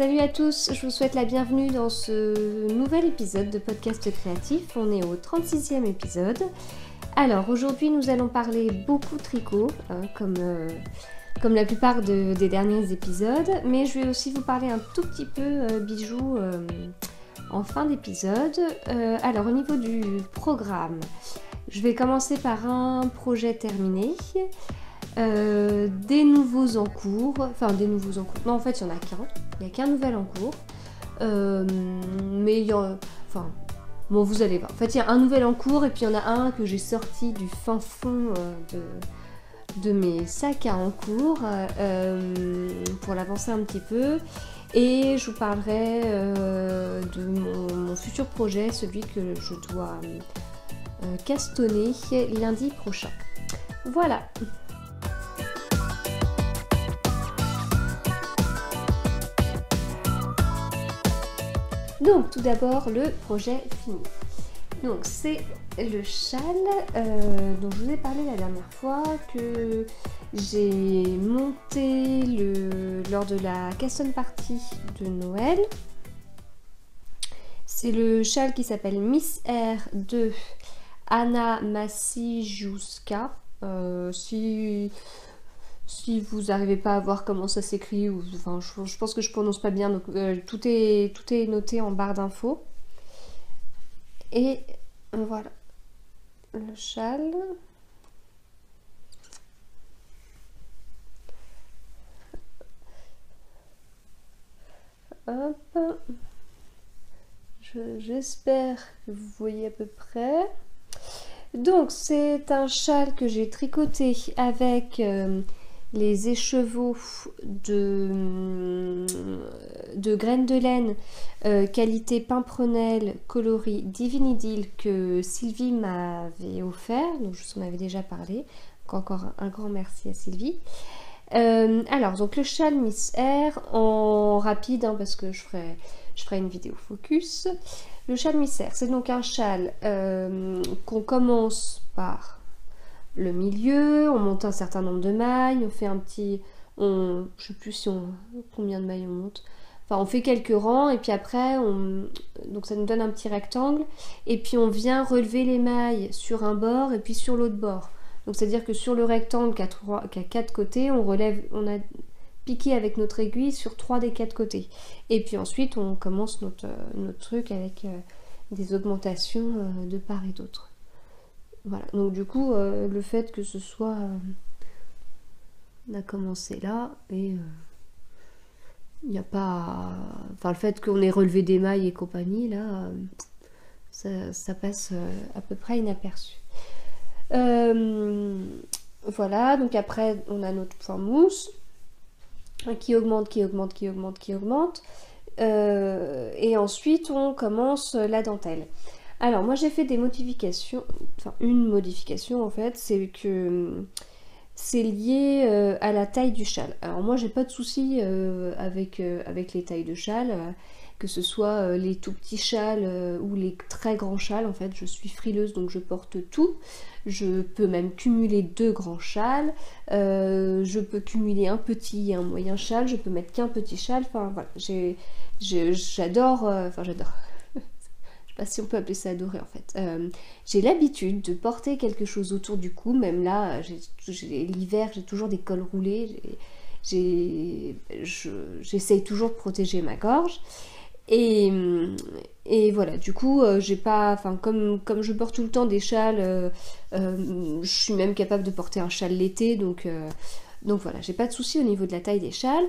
Salut à tous, je vous souhaite la bienvenue dans ce nouvel épisode de Podcast Créatif. On est au 36e épisode. Alors aujourd'hui nous allons parler beaucoup tricot, comme la plupart des derniers épisodes, mais je vais aussi vous parler un tout petit peu bijoux en fin d'épisode. Alors au niveau du programme, je vais commencer par un projet terminé. Des nouveaux en cours, non en fait il n'y en a qu'un, il n'y a qu'un nouvel en cours, mais il y en, bon vous allez voir, en fait il y a un nouvel en cours et puis il y en a un que j'ai sorti du fin fond de mes sacs à en cours pour l'avancer un petit peu, et je vous parlerai de mon futur projet, celui que je dois castonner lundi prochain. Voilà. Donc tout d'abord le projet fini. Donc c'est le châle dont je vous ai parlé la dernière fois, que j'ai monté lors de la Caston Party de Noël. C'est le châle qui s'appelle Miss R de Anna Masijuska. Si vous n'arrivez pas à voir comment ça s'écrit, je pense que je prononce pas bien, donc tout est noté en barre d'infos. Et voilà le châle. Hop. J'espère que vous voyez à peu près. Donc c'est un châle que j'ai tricoté avec les écheveaux de graines de laine qualité Pimprenelle coloris Divinidil que Sylvie m'avait offert, donc je vous en avais déjà parlé, donc encore un grand merci à Sylvie. Alors donc le châle Miss R en rapide parce que je ferai une vidéo focus. Le châle Miss R, c'est donc un châle qu'on commence par le milieu, on monte un certain nombre de mailles, on fait un petit, je sais plus combien de mailles on monte, enfin on fait quelques rangs et puis après donc ça nous donne un petit rectangle et puis on vient relever les mailles sur un bord et puis sur l'autre bord. Donc c'est à dire que sur le rectangle qui a 4 côtés, on a piqué avec notre aiguille sur 3 des 4 côtés et puis ensuite on commence notre truc avec des augmentations de part et d'autre. Voilà, donc du coup, le fait que ce soit... on a commencé là, et il n'y a pas... Enfin, le fait qu'on ait relevé des mailles et compagnie, là, ça passe à peu près inaperçu. Voilà, donc après, on a notre point mousse, qui augmente. Et ensuite, on commence la dentelle. Alors moi j'ai fait des modifications, une modification en fait, c'est que c'est lié à la taille du châle. Alors moi j'ai pas de souci avec les tailles de châle, que ce soit les tout petits châles ou les très grands châles, en fait je suis frileuse donc je porte tout. Je peux même cumuler 2 grands châles, je peux cumuler un petit et un moyen châle, je peux mettre qu'un petit châle, enfin voilà, j'adore. Je sais pas si on peut appeler ça adorer en fait. J'ai l'habitude de porter quelque chose autour du cou, même là, l'hiver, j'ai toujours des cols roulés, j'essaye toujours de protéger ma gorge. Et voilà, du coup, j'ai pas, comme je porte tout le temps des châles, je suis même capable de porter un châle l'été, donc voilà, j'ai pas de souci au niveau de la taille des châles.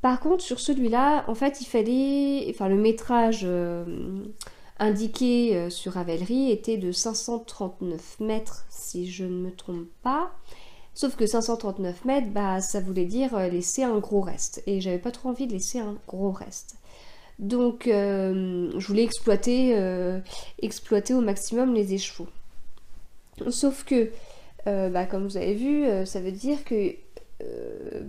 Par contre, sur celui-là, en fait, il fallait, le métrage indiqué sur Ravelry était de 539 mètres si je ne me trompe pas, sauf que 539 mètres, ça voulait dire laisser un gros reste, et j'avais pas trop envie de laisser un gros reste, donc je voulais exploiter au maximum les écheveaux, sauf que comme vous avez vu, ça veut dire que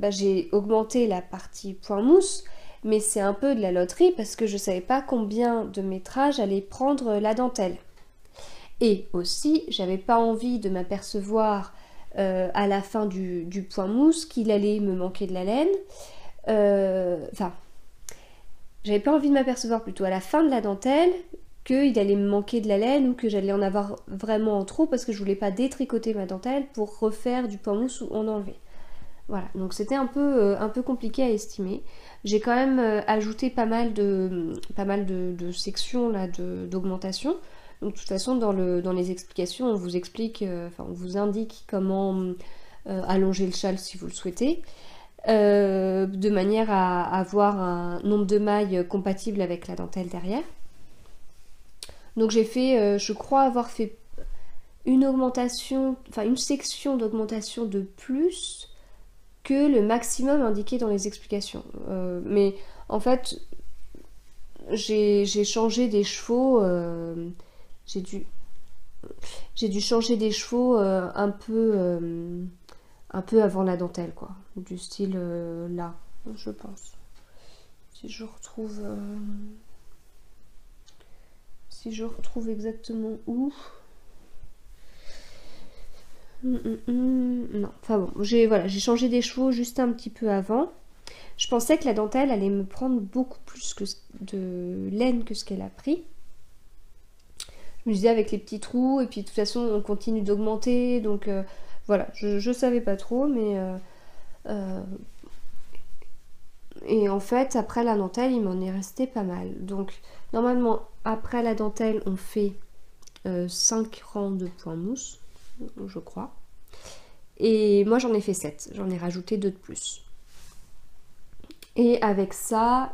j'ai augmenté la partie point mousse, mais c'est un peu de la loterie parce que je savais pas combien de métrage allait prendre la dentelle. Et aussi, j'avais pas envie de m'apercevoir à la fin du point mousse qu'il allait me manquer de la laine. j'avais pas envie de m'apercevoir plutôt à la fin de la dentelle qu'il allait me manquer de la laine ou que j'allais en avoir vraiment en trop parce que je voulais pas détricoter ma dentelle pour refaire du point mousse ou en enlever. Voilà, donc c'était un peu compliqué à estimer. J'ai quand même ajouté pas mal de sections là d'augmentation. Donc de toute façon dans les explications on vous explique, on vous indique comment allonger le châle si vous le souhaitez. De manière à avoir un nombre de mailles compatible avec la dentelle derrière. Donc j'ai fait, je crois avoir fait une augmentation, une section d'augmentation de plus que le maximum indiqué dans les explications. Mais en fait, j'ai changé des chevaux, j'ai dû changer des chevaux un peu avant la dentelle, quoi. Du style là, je pense. Si je retrouve exactement où. Non, enfin bon, j'ai changé des chevaux juste un petit peu avant. Je pensais que la dentelle allait me prendre beaucoup plus de laine que ce qu'elle a pris. Je me disais avec les petits trous, et puis de toute façon on continue d'augmenter, donc voilà, je savais pas trop, mais et en fait après la dentelle il m'en est resté pas mal. Donc normalement après la dentelle on fait 5 rangs de points mousse, je crois, et moi j'en ai fait 7, j'en ai rajouté 2 de plus. Et avec ça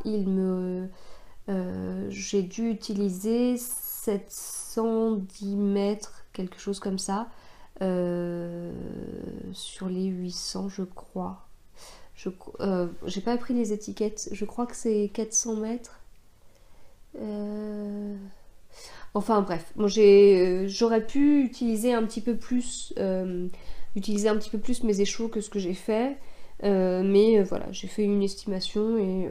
j'ai dû utiliser 710 mètres, quelque chose comme ça, sur les 800 je crois. J'ai pas pris les étiquettes, je crois que c'est 400 mètres. Enfin bref, bon, j'aurais pu utiliser un petit peu plus mes échos que ce que j'ai fait, mais voilà, j'ai fait une estimation et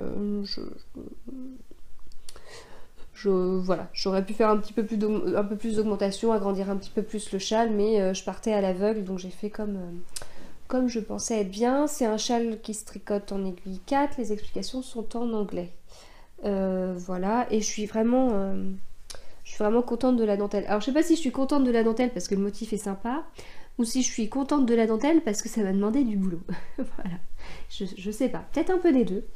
voilà, j'aurais pu faire un peu plus d'augmentation, agrandir un petit peu plus le châle, mais je partais à l'aveugle, donc j'ai fait comme je pensais être bien. C'est un châle qui se tricote en aiguille 4, les explications sont en anglais. Voilà, et je suis vraiment contente de la dentelle. Alors je sais pas si je suis contente de la dentelle parce que le motif est sympa, ou si je suis contente de la dentelle parce que ça m'a demandé du boulot. Voilà, je sais pas, peut-être un peu des deux.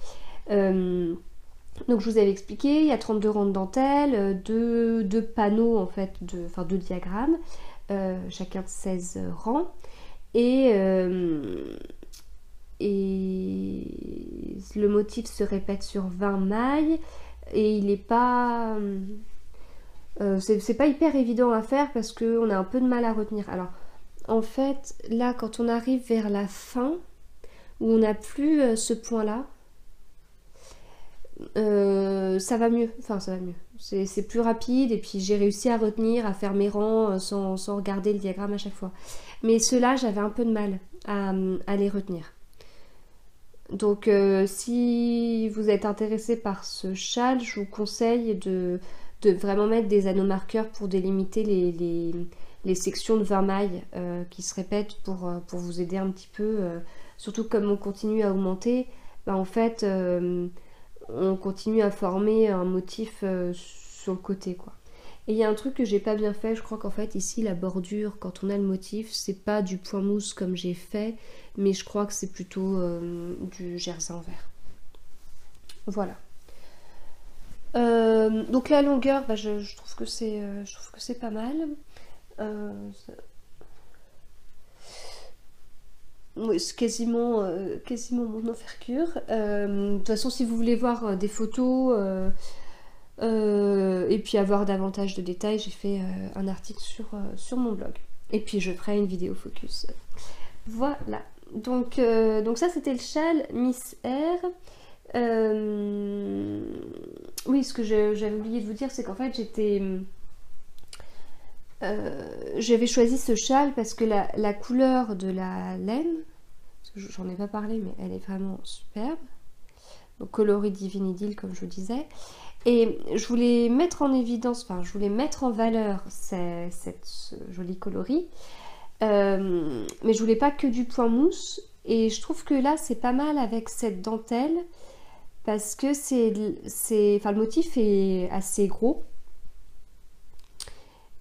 Donc je vous avais expliqué, il y a 32 rangs de dentelle, deux panneaux en fait, deux diagrammes, chacun de 16 rangs, et le motif se répète sur 20 mailles, et il est pas... c'est pas hyper évident à faire parce qu'on a un peu de mal à retenir. Alors en fait là quand on arrive vers la fin où on n'a plus ce point là, ça va mieux, c'est plus rapide, et puis j'ai réussi à retenir, à faire mes rangs sans regarder le diagramme à chaque fois. Mais ceux-là j'avais un peu de mal à les retenir. Donc si vous êtes intéressé par ce châle, je vous conseille de vraiment mettre des anneaux marqueurs pour délimiter les sections de 20 mailles qui se répètent pour vous aider un petit peu, surtout comme on continue à augmenter, en fait on continue à former un motif sur le côté, quoi. Et il y a un truc que j'ai pas bien fait, je crois qu'en fait ici la bordure, quand on a le motif, c'est pas du point mousse comme j'ai fait, mais je crois que c'est plutôt du jersey en verre. Voilà. Donc la longueur, je trouve que c'est pas mal. Oui, c'est quasiment mon envergure. De toute façon, si vous voulez voir des photos et puis avoir davantage de détails, j'ai fait un article sur mon blog. Et puis je ferai une vidéo focus. Voilà. Donc ça, c'était le châle Miss R. Oui, ce que j'avais oublié de vous dire, c'est qu'en fait, j'avais choisi ce châle parce que la couleur de la laine, j'en ai pas parlé, mais elle est vraiment superbe. Donc coloris Divinidil, comme je vous disais. Et je voulais mettre en évidence, je voulais mettre en valeur ce joli coloris. Mais je voulais pas que du point mousse. Et je trouve que là, c'est pas mal avec cette dentelle. parce que enfin, le motif est assez gros.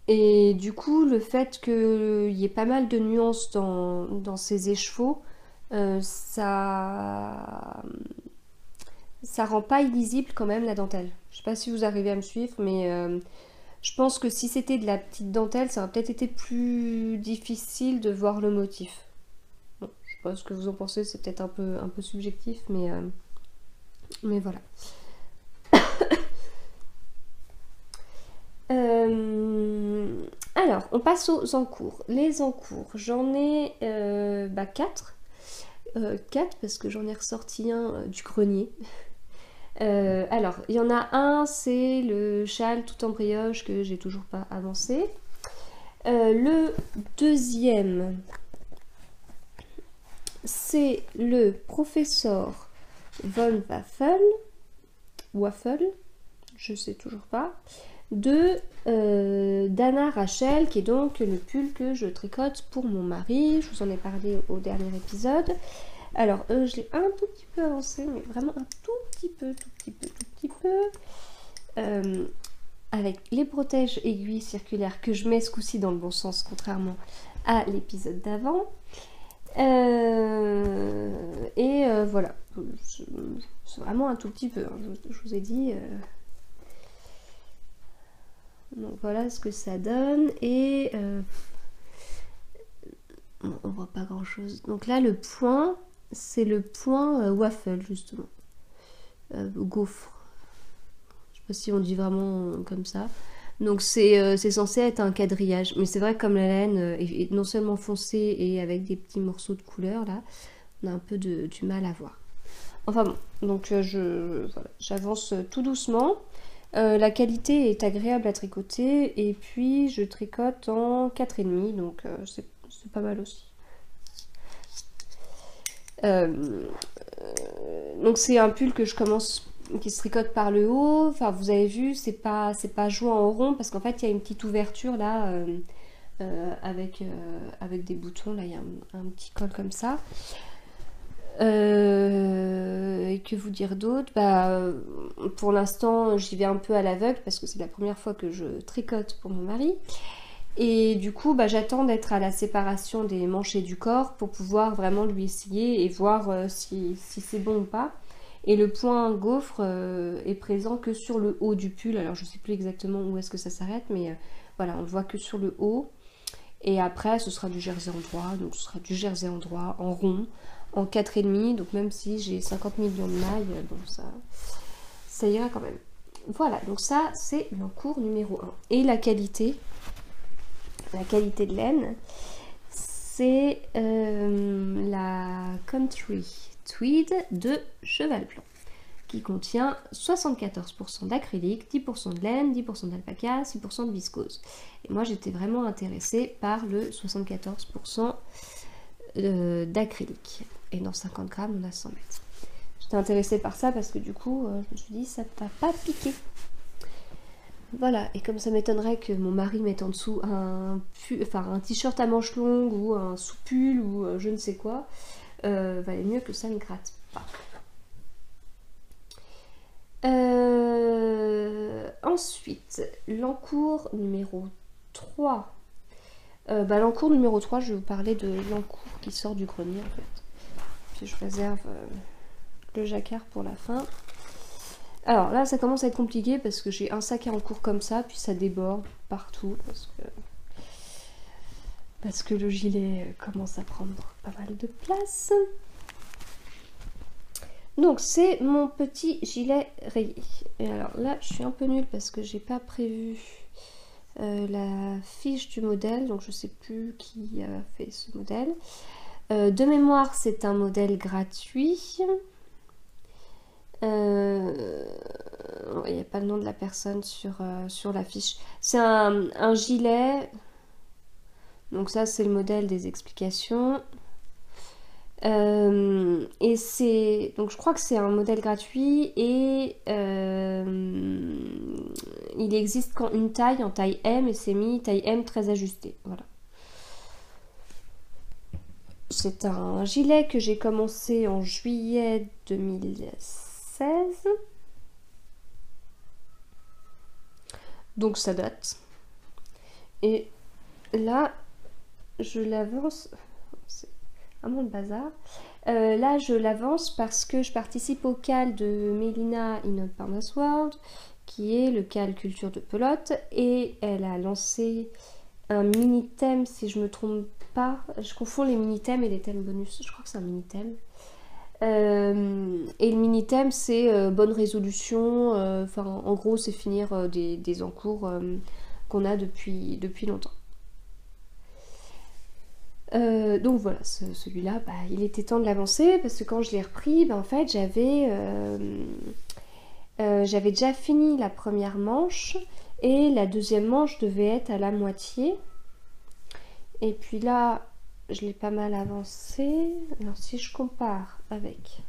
Et du coup, le fait qu'il y ait pas mal de nuances dans ces écheveaux, ça rend pas illisible quand même la dentelle. Je sais pas si vous arrivez à me suivre, mais je pense que si c'était de la petite dentelle, ça aurait peut-être été plus difficile de voir le motif. Bon, je sais pas ce que vous en pensez, c'est peut-être un peu subjectif, mais voilà. Alors, on passe aux encours. Les encours, j'en ai 4. 4 parce que j'en ai ressorti un du grenier. Alors, il y en a un, c'est le châle tout en brioche que j'ai toujours pas avancé. Le deuxième, c'est le professeur von Waffel, je sais toujours pas, de Dana Rachel, qui est donc le pull que je tricote pour mon mari. Je vous en ai parlé au dernier épisode. Alors, je l'ai un tout petit peu avancé, mais vraiment un tout petit peu. Avec les protèges aiguilles circulaires que je mets ce coup-ci dans le bon sens, contrairement à l'épisode d'avant. Voilà, c'est vraiment un tout petit peu, hein. Je vous ai dit. Donc voilà ce que ça donne. Et on voit pas grand chose. Donc là, le point, c'est le point waffle, justement. Gaufre. Je sais pas si on dit vraiment comme ça. Donc c'est censé être un quadrillage. Mais c'est vrai que comme la laine est non seulement foncée et avec des petits morceaux de couleur, là, on a un peu du mal à voir. Enfin bon, donc voilà, j'avance tout doucement. La qualité est agréable à tricoter. Et puis je tricote en 4,5. Donc c'est pas mal aussi. Donc c'est un pull que je commence, qui se tricote par le haut. Enfin, vous avez vu, c'est pas joint en rond parce qu'en fait il y a une petite ouverture là avec des boutons. Là il y a un petit col comme ça. Et que vous dire d'autre? Pour l'instant j'y vais un peu à l'aveugle parce que c'est la première fois que je tricote pour mon mari. Et du coup, j'attends d'être à la séparation des manches et du corps pour pouvoir vraiment lui essayer et voir si c'est bon ou pas. Et le point gaufre est présent que sur le haut du pull. Alors, je ne sais plus exactement où est-ce que ça s'arrête, mais voilà, on le voit que sur le haut. Et après, ce sera du jersey en droit. Donc, ce sera du jersey en droit, en rond, en 4,5. Donc, même si j'ai 50 millions de mailles, bon, ça ira quand même. Voilà, donc ça, c'est l'encours numéro 1. Et la qualité de laine, c'est la Country Tweed de Cheval Blanc, qui contient 74% d'acrylique, 10% de laine, 10% d'alpaca, 6% de viscose. Et moi j'étais vraiment intéressée par le 74% d'acrylique. Et dans 50 grammes, on a 100 mètres. J'étais intéressée par ça parce que du coup, je me suis dit, ça ne va pas piquer. Voilà, et comme ça m'étonnerait que mon mari mette en dessous un t-shirt à manches longues ou un sous-pull ou je ne sais quoi, valait mieux que ça ne gratte pas. Ensuite, l'encours numéro 3. L'encours numéro 3, je vais vous parler de l'encours qui sort du grenier en fait. Puis je réserve le jacquard pour la fin. Alors là, ça commence à être compliqué parce que j'ai un sac à encours comme ça, puis ça déborde partout parce que le gilet commence à prendre pas mal de place. Donc c'est mon petit gilet rayé. Et alors là, je suis un peu nulle parce que j'ai pas prévu la fiche du modèle, donc je sais plus qui a fait ce modèle. De mémoire, c'est un modèle gratuit. Il n'y a pas le nom de la personne sur la fiche. C'est un gilet. Donc ça, c'est le modèle des explications. Et c'est... Donc je crois que c'est un modèle gratuit et il existe qu'en une taille, en taille M, et c'est mis taille M très ajustée. Voilà. C'est un gilet que j'ai commencé en juillet 2016. 2016. Donc ça date. Et là, je l'avance. C'est vraiment le bazar. Là, je l'avance parce que je participe au CAL de Mélina in Parnasse World, qui est le CAL culture de pelote, et elle a lancé un mini thème, si je me trompe pas. Je confonds les mini thèmes et les thèmes bonus. Je crois que c'est un mini thème. Et le mini thème, c'est bonne résolution. Enfin, en gros, c'est finir des encours qu'on a depuis longtemps. Donc voilà, celui-là, bah, il était temps de l'avancer parce que quand je l'ai repris, bah, en fait, j'avais déjà fini la première manche et la deuxième manche devait être à la moitié. Et puis là, je l'ai pas mal avancé. Alors si je compare avec...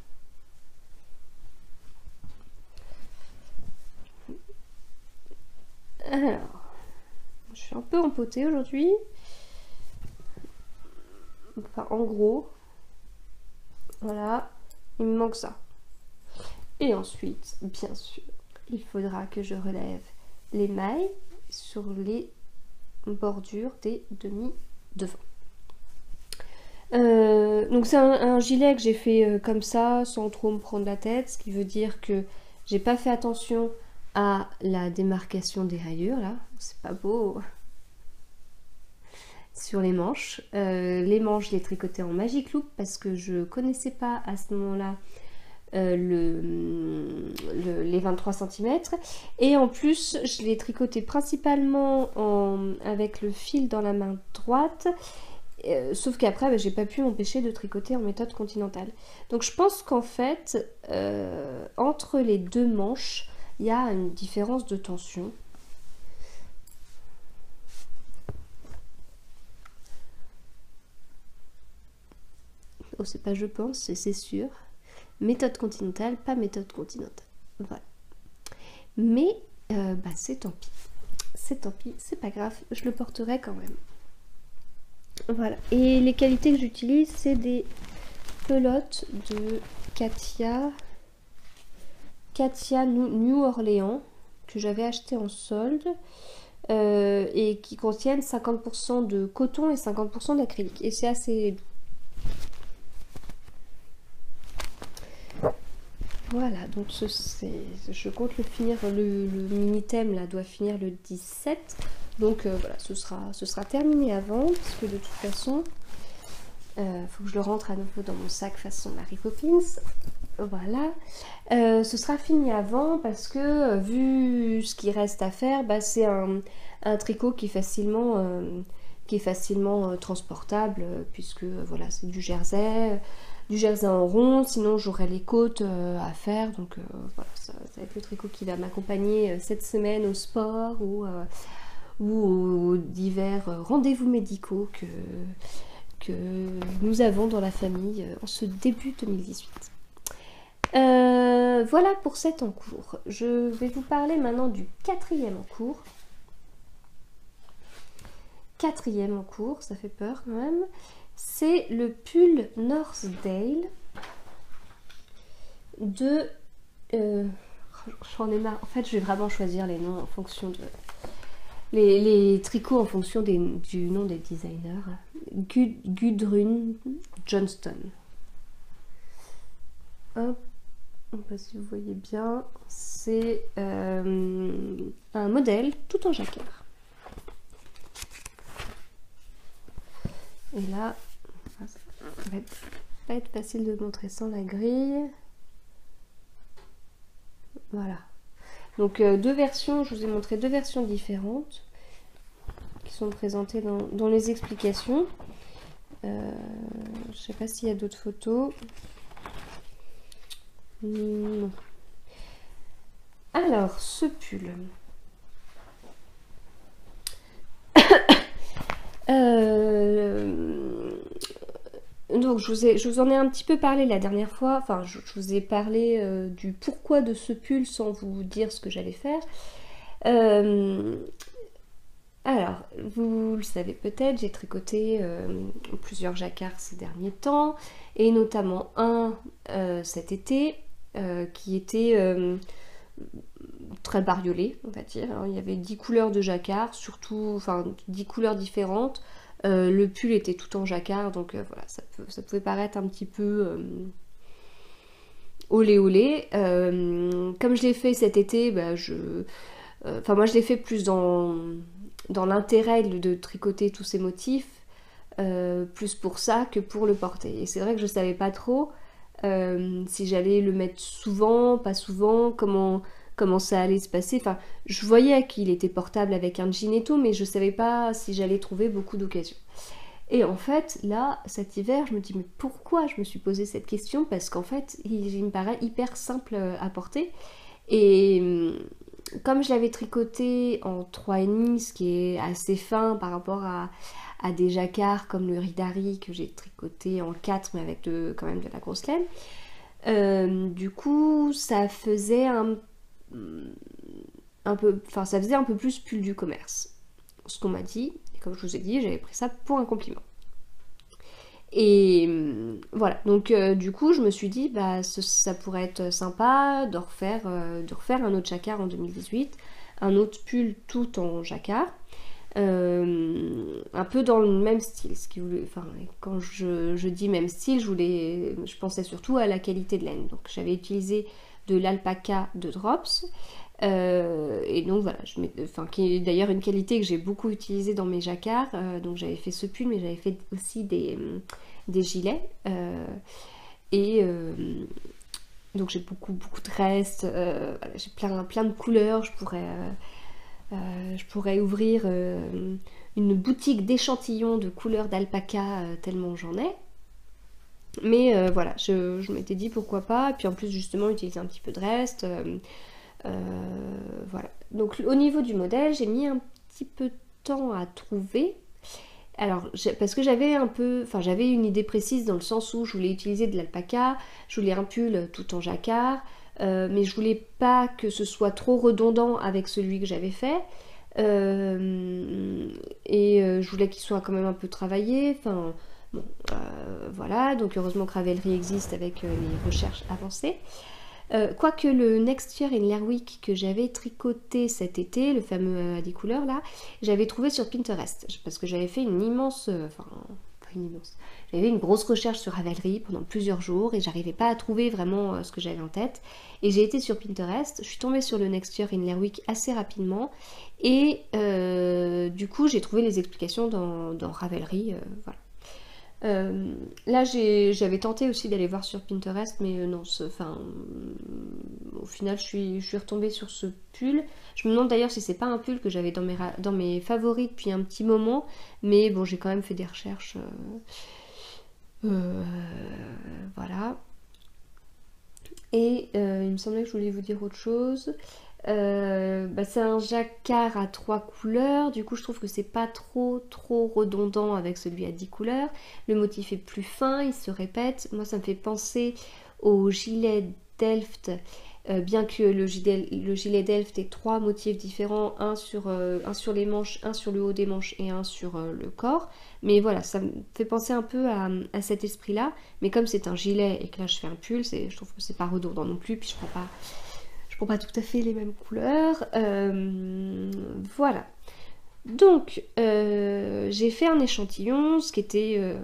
Alors, je suis un peu empotée aujourd'hui. Enfin, en gros, voilà, il me manque ça. Et ensuite, bien sûr, il faudra que je relève les mailles sur les bordures des demi devant. Donc c'est un gilet que j'ai fait comme ça, sans trop me prendre la tête, ce qui veut dire que j'ai pas fait attention à la démarcation des rayures, là, c'est pas beau. Sur les manches, je les tricotais en Magic Loop parce que je connaissais pas à ce moment-là les 23 cm, et en plus je les tricotais principalement avec le fil dans la main droite, sauf qu'après bah, j'ai pas pu m'empêcher de tricoter en méthode continentale. Donc je pense qu'en fait entre les deux manches il y a une différence de tension. Oh, c'est pas je pense, c'est sûr. Méthode continentale, pas méthode continentale. Voilà. Mais bah, c'est tant pis. C'est tant pis, c'est pas grave, je le porterai quand même. Voilà. Et les qualités que j'utilise, c'est des pelotes de Katia New Orleans, que j'avais acheté en solde, et qui contiennent 50% de coton et 50% d'acrylique. Et c'est assez... Voilà, donc je compte le finir, le mini thème là doit finir le 17. Donc voilà, ce sera terminé avant, parce que de toute façon, faut que je le rentre à nouveau dans mon sac façon Mary Poppins. Voilà, ce sera fini avant parce que vu ce qui reste à faire, bah, c'est un tricot qui est facilement transportable, puisque voilà, c'est du jersey en rond, sinon j'aurai les côtes à faire, donc voilà, ça va être le tricot qui va m'accompagner cette semaine au sport ou aux divers rendez-vous médicaux que nous avons dans la famille en ce début 2018. Voilà pour cet encours. Je vais vous parler maintenant du quatrième encours. Quatrième encours, ça fait peur quand même. C'est le pull Northdale de... j'en ai marre. En fait, je vais vraiment choisir les noms en fonction de... Les tricots en fonction du nom des designers. Gudrun Johnston. Hop. Je ne sais pas si vous voyez bien. C'est un modèle tout en jacquard. Et là, ça va pas être facile de montrer sans la grille. Voilà. Donc deux versions, je vous ai montré deux versions différentes qui sont présentées dans les explications. Je ne sais pas s'il y a d'autres photos. Non. Alors, ce pull. Donc je vous en ai un petit peu parlé la dernière fois, enfin je vous ai parlé du pourquoi de ce pull sans vous dire ce que j'allais faire. Alors, vous le savez peut-être, j'ai tricoté plusieurs jacquards ces derniers temps, et notamment un cet été, qui était très bariolé, on va dire. Il y avait 10 couleurs de jacquard, surtout, enfin 10 couleurs différentes. Le pull était tout en jacquard, donc voilà, ça pouvait paraître un petit peu olé olé. Comme je l'ai fait cet été, bah, moi je l'ai fait plus dans l'intérêt de tricoter tous ces motifs, plus pour ça que pour le porter. Et c'est vrai que je savais pas trop si j'allais le mettre souvent, pas souvent, comment ça allait se passer. Enfin, je voyais qu'il était portable avec un jean et tout, mais je savais pas si j'allais trouver beaucoup d'occasions. Et en fait, là, cet hiver, je me dis, mais pourquoi je me suis posé cette question? Parce qu'en fait, il me paraît hyper simple à porter. Et comme je l'avais tricoté en 3,5, ce qui est assez fin par rapport à des jacquards comme le Ridari que j'ai tricoté en 4, mais avec quand même de la grosse laine, du coup, ça faisait un peu plus pull du commerce. Ce qu'on m'a dit, et comme je vous ai dit, j'avais pris ça pour un compliment. Et voilà, donc du coup je me suis dit bah ça pourrait être sympa de refaire un autre jacquard en 2018, un autre pull tout en jacquard, un peu dans le même style. Quand je dis même style, je pensais surtout à la qualité de laine. Donc j'avais utilisé de l'alpaca de Drops. Et donc voilà, qui est d'ailleurs une qualité que j'ai beaucoup utilisée dans mes jacquards. Donc j'avais fait ce pull, mais j'avais fait aussi des gilets. Donc j'ai beaucoup de restes. Voilà, j'ai plein de couleurs. Je pourrais ouvrir une boutique d'échantillons de couleurs d'alpaca tellement j'en ai. Mais voilà, je m'étais dit pourquoi pas. Et puis en plus justement utiliser un petit peu de reste. Voilà. Donc au niveau du modèle, j'ai mis un petit peu de temps à trouver. Alors, parce que j'avais une idée précise dans le sens où je voulais utiliser de l'alpaca, je voulais un pull tout en jacquard, mais je voulais pas que ce soit trop redondant avec celui que j'avais fait. Je voulais qu'il soit quand même un peu travaillé. Enfin, bon, voilà. Donc heureusement que Ravelry existe avec les recherches avancées. Quoique le Next Year in Lerwick que j'avais tricoté cet été, le fameux à 10 couleurs là, j'avais trouvé sur Pinterest, parce que j'avais fait j'avais une grosse recherche sur Ravelry pendant plusieurs jours et j'arrivais pas à trouver vraiment ce que j'avais en tête. Et j'ai été sur Pinterest, je suis tombée sur le Next Year in Lerwick assez rapidement et du coup j'ai trouvé les explications dans Ravelry, voilà. Là j'avais tenté aussi d'aller voir sur Pinterest, mais non, au final je suis retombée sur ce pull. Je me demande d'ailleurs si c'est pas un pull que j'avais dans mes favoris depuis un petit moment, mais bon, j'ai quand même fait des recherches, voilà. Et il me semblait que je voulais vous dire autre chose. C'est un jacquard à 3 couleurs, du coup je trouve que c'est pas trop redondant avec celui à 10 couleurs. Le motif est plus fin, il se répète. Moi ça me fait penser au gilet Delft, bien que le gilet Delft ait 3 motifs différents, un sur les manches, un sur le haut des manches et un sur le corps. Mais voilà, ça me fait penser un peu à cet esprit là, mais comme c'est un gilet et que là je fais un pull, je trouve que c'est pas redondant non plus, puis je prends pas tout à fait les mêmes couleurs. Voilà. Donc, j'ai fait un échantillon, ce qui était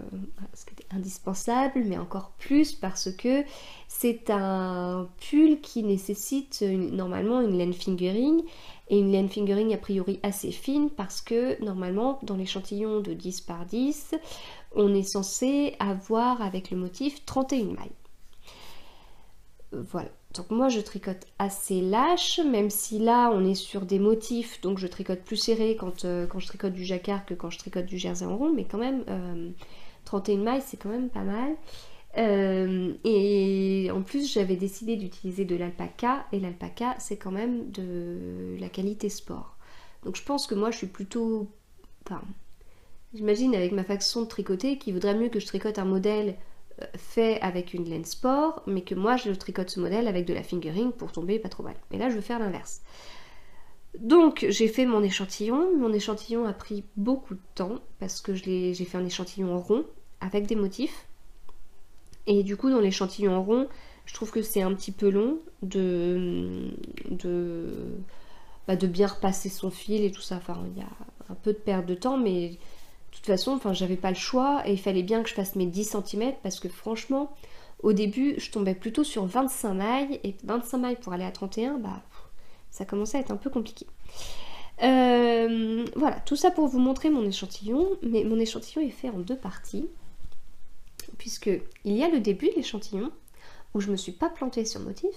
indispensable, mais encore plus parce que c'est un pull qui nécessite normalement une laine fingering, et une laine fingering a priori assez fine, parce que normalement, dans l'échantillon de 10 par 10, on est censé avoir avec le motif 31 mailles. Voilà. Donc moi je tricote assez lâche, même si là on est sur des motifs, donc je tricote plus serré quand je tricote du jacquard que quand je tricote du jersey en rond, mais quand même 31 mailles c'est quand même pas mal. Et en plus j'avais décidé d'utiliser de l'alpaca, et l'alpaca c'est quand même de la qualité sport. Donc je pense que moi je suis plutôt... Enfin, j'imagine avec ma façon de tricoter qu'il vaudrait mieux que je tricote un modèle fait avec une laine sport, mais que moi je tricote ce modèle avec de la fingering pour tomber pas trop mal. Mais là je veux faire l'inverse. Donc j'ai fait mon échantillon a pris beaucoup de temps parce que j'ai fait un échantillon en rond avec des motifs, et du coup dans l'échantillon en rond Je trouve que c'est un petit peu long de bien repasser son fil et tout ça. Enfin, il y a un peu de perte de temps, mais de toute façon, enfin, j'avais pas le choix et il fallait bien que je fasse mes 10 cm parce que franchement, au début, je tombais plutôt sur 25 mailles et 25 mailles pour aller à 31, bah, ça commençait à être un peu compliqué. Voilà, tout ça pour vous montrer mon échantillon, mais mon échantillon est fait en 2 parties, puisque il y a le début de l'échantillon où je me suis pas plantée sur motif,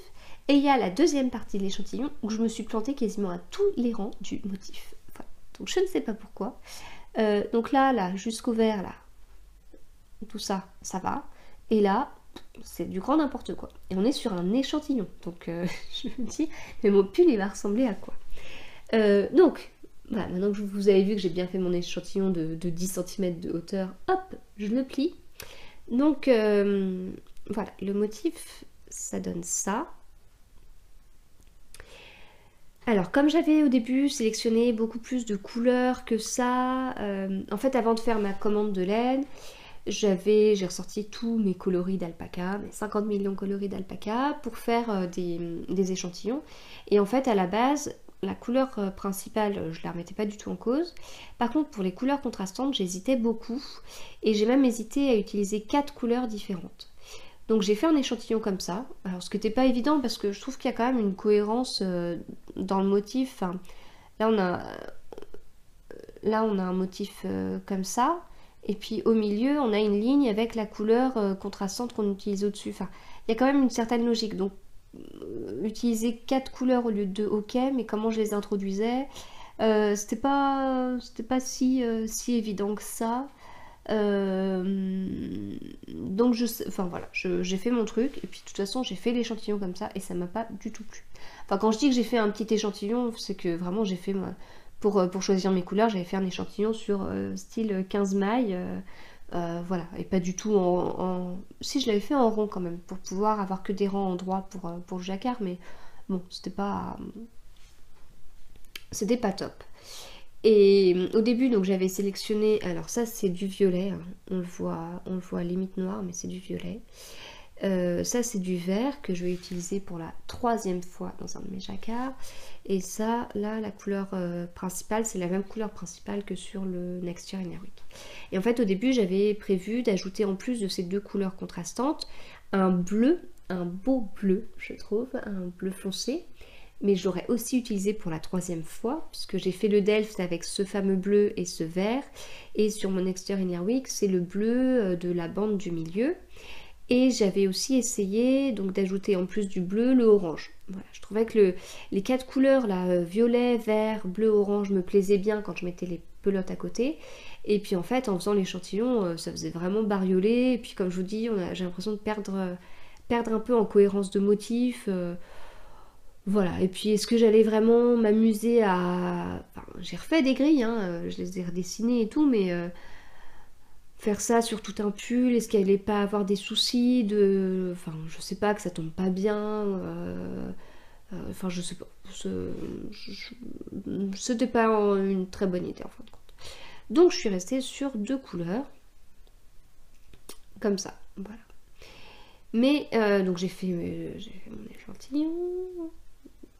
et il y a la deuxième partie de l'échantillon où je me suis plantée quasiment à tous les rangs du motif. Voilà. Donc je ne sais pas pourquoi. Donc là, jusqu'au vert, là, tout ça, ça va. Et là, c'est du grand n'importe quoi. Et on est sur un échantillon. Donc je me dis, mais mon pull, il va ressembler à quoi? Donc, voilà, maintenant que vous avez vu que j'ai bien fait mon échantillon de 10 cm de hauteur, hop, je le plie. Donc, voilà, le motif, ça donne ça. Alors, comme j'avais au début sélectionné beaucoup plus de couleurs que ça, en fait, avant de faire ma commande de laine, j'ai ressorti tous mes coloris d'alpaca, mes 50 millions coloris d'alpaca, pour faire des échantillons. Et en fait, à la base, la couleur principale, je ne la remettais pas du tout en cause. Par contre, pour les couleurs contrastantes, j'hésitais beaucoup. Et j'ai même hésité à utiliser 4 couleurs différentes. Donc j'ai fait un échantillon comme ça. Alors ce qui n'était pas évident parce que je trouve qu'il y a quand même une cohérence dans le motif. Enfin, là, on a un motif comme ça. Et puis au milieu, on a une ligne avec la couleur contrastante qu'on utilise au-dessus. Enfin, il y a quand même une certaine logique. Donc utiliser 4 couleurs au lieu de 2, ok, mais comment je les introduisais, c'était pas si évident que ça. Donc enfin voilà, j'ai fait mon truc et puis de toute façon j'ai fait l'échantillon comme ça et ça m'a pas du tout plu. Enfin quand je dis que j'ai fait un petit échantillon, c'est que vraiment j'ai fait pour choisir mes couleurs, j'avais fait un échantillon sur style 15 mailles. Voilà, et pas du tout Si, je l'avais fait en rond quand même, pour pouvoir avoir que des rangs en droit pour le jacquard, mais bon, c'était pas top. Et au début, donc j'avais sélectionné, alors ça c'est du violet, hein. On le voit limite noir, mais c'est du violet. Ça c'est du vert que je vais utiliser pour la 3e fois dans un de mes jacquards. Et ça, là, la couleur principale, c'est la même couleur principale que sur le Next Year Inner Week. Et en fait, au début, j'avais prévu d'ajouter en plus de ces 2 couleurs contrastantes, un bleu, un beau bleu, je trouve, un bleu foncé. Mais je l'aurais aussi utilisé pour la 3e fois, puisque j'ai fait le Delft avec ce fameux bleu et ce vert. Et sur mon Next Year Inner Week, c'est le bleu de la bande du milieu. Et j'avais aussi essayé donc d'ajouter en plus du bleu le orange. Voilà, je trouvais que les 4 couleurs là, violet, vert, bleu, orange me plaisaient bien quand je mettais les pelotes à côté. Et puis en fait en faisant l'échantillon ça faisait vraiment bariolé. Et puis comme je vous dis, j'ai l'impression de perdre un peu en cohérence de motifs. Voilà, et puis est-ce que j'allais vraiment m'amuser à... Enfin, j'ai refait des grilles, hein, je les ai redessinées et tout, mais... faire ça sur tout un pull, est-ce qu'elle allait pas avoir des soucis de... Enfin, je sais pas, que ça tombe pas bien, enfin, je sais pas. C'était pas une très bonne idée, en fin de compte. Donc, je suis restée sur 2 couleurs, comme ça, voilà. Mais, donc j'ai fait mon échantillon